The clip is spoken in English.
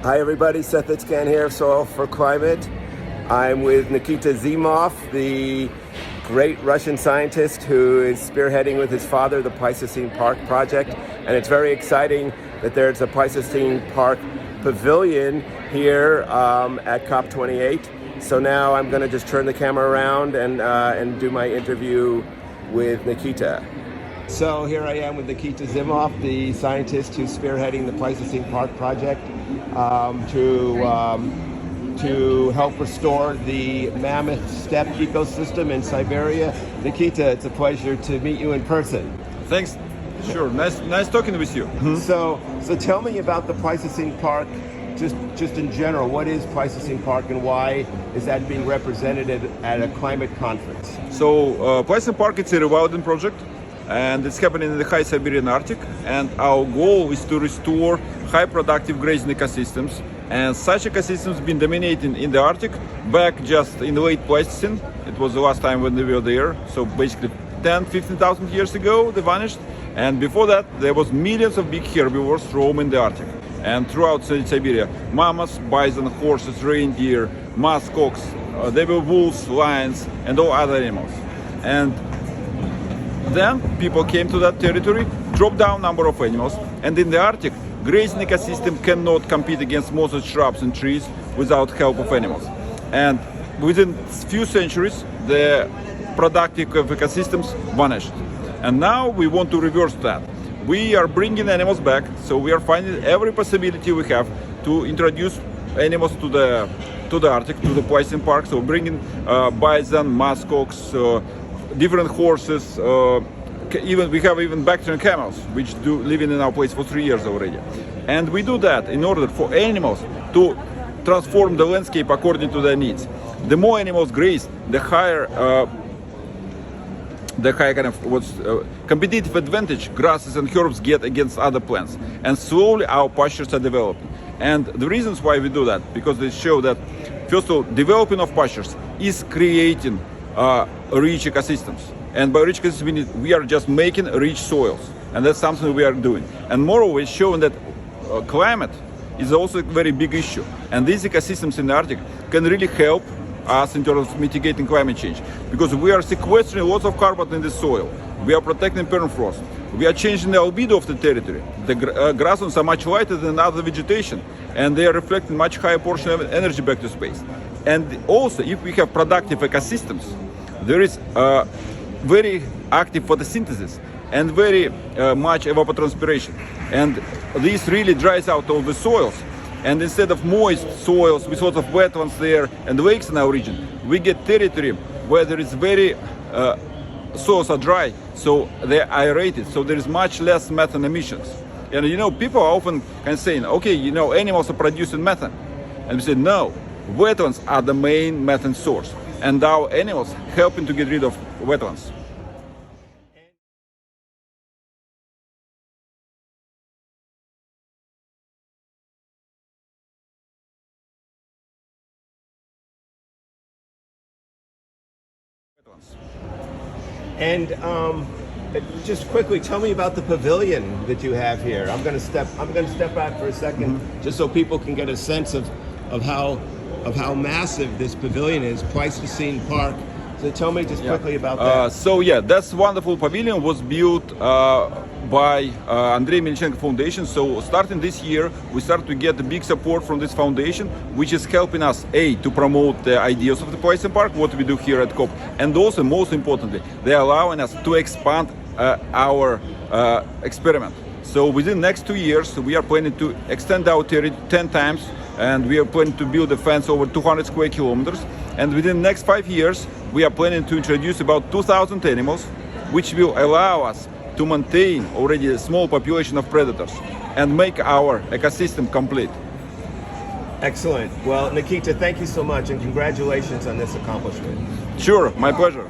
Hi everybody, Seth Itzkan here, Soil for Climate. I'm with Nikita Zimov, the great Russian scientist who is spearheading with his father the Pleistocene Park project. And it's very exciting that there's a Pleistocene Park pavilion here at COP28. So now I'm going to just turn the camera around and do my interview with Nikita. So here I am with Nikita Zimov, the scientist who's spearheading the Pleistocene Park project to help restore the mammoth steppe ecosystem in Siberia. Nikita, it's a pleasure to meet you in person. Thanks. Sure. Nice talking with you. So tell me about the Pleistocene Park, just in general. What is Pleistocene Park and why is that being represented at a climate conference? So Pleistocene Park, it's a rewilding project, and it's happening in the high Siberian Arctic, and our goal is to restore high productive grazing ecosystems, and such ecosystems have been dominating in the Arctic back just in the late Pleistocene. It was the last time when they were there, so basically 10,000-15,000 years ago they vanished, and before that there was millions of big herbivores roaming the Arctic. And throughout Siberia, mammoths, bison, horses, reindeer, muskox, there were wolves, lions, and all other animals. And then people came to that territory, dropped down number of animals, and in the Arctic, grazing ecosystem cannot compete against most shrubs and trees without help of animals. And within few centuries, the productive ecosystems vanished. And now we want to reverse that. We are bringing animals back, so we are finding every possibility we have to introduce animals to the Arctic, to the Pleistocene Park. So bringing bison, muskox, different horses, we have even Bactrian camels, which do living in our place for 3 years already. And we do that in order for animals to transform the landscape according to their needs. The more animals graze, the higher kind of competitive advantage grasses and herbs get against other plants. And slowly our pastures are developing. And the reasons why we do that, because they show that, first of all, developing of pastures is creating rich ecosystems. And by rich ecosystems, we are just making rich soils. And that's something we are doing. And moreover, it's showing that climate is also a very big issue. And these ecosystems in the Arctic can really help us in terms of mitigating climate change. Because we are sequestering lots of carbon in the soil. We are protecting permafrost. We are changing the albedo of the territory. The grasslands are much lighter than other vegetation. And they are reflecting much higher portion of energy back to space. And also, if we have productive ecosystems, there is very active photosynthesis and very much evapotranspiration. And this really dries out all the soils. And instead of moist soils with lots of wetlands there and lakes in our region, we get territory where there is very soils are dry, so they're aerated, so there is much less methane emissions. And people are often kind of saying, okay, animals are producing methane. And we say, no, wetlands are the main methane source. And our animals helping to get rid of wetlands. And just quickly, tell me about the pavilion that you have here. I'm going to step back for a second, just so people can get a sense of how massive this pavilion is, Pleistocene Park. So tell me just quickly about that. That's wonderful pavilion was built by Andrei Melchenko Foundation. So starting this year, we start to get the big support from this foundation, which is helping us, to promote the ideas of the Pleistocene Park, what we do here at COP, and also, most importantly, they're allowing us to expand our experiment. So within the next 2 years, we are planning to extend our territory 10 times, and we are planning to build a fence over 200 square kilometers. And within the next 5 years, we are planning to introduce about 2,000 animals, which will allow us to maintain already a small population of predators and make our ecosystem complete. Excellent. Well, Nikita, thank you so much, and congratulations on this accomplishment. Sure, my pleasure.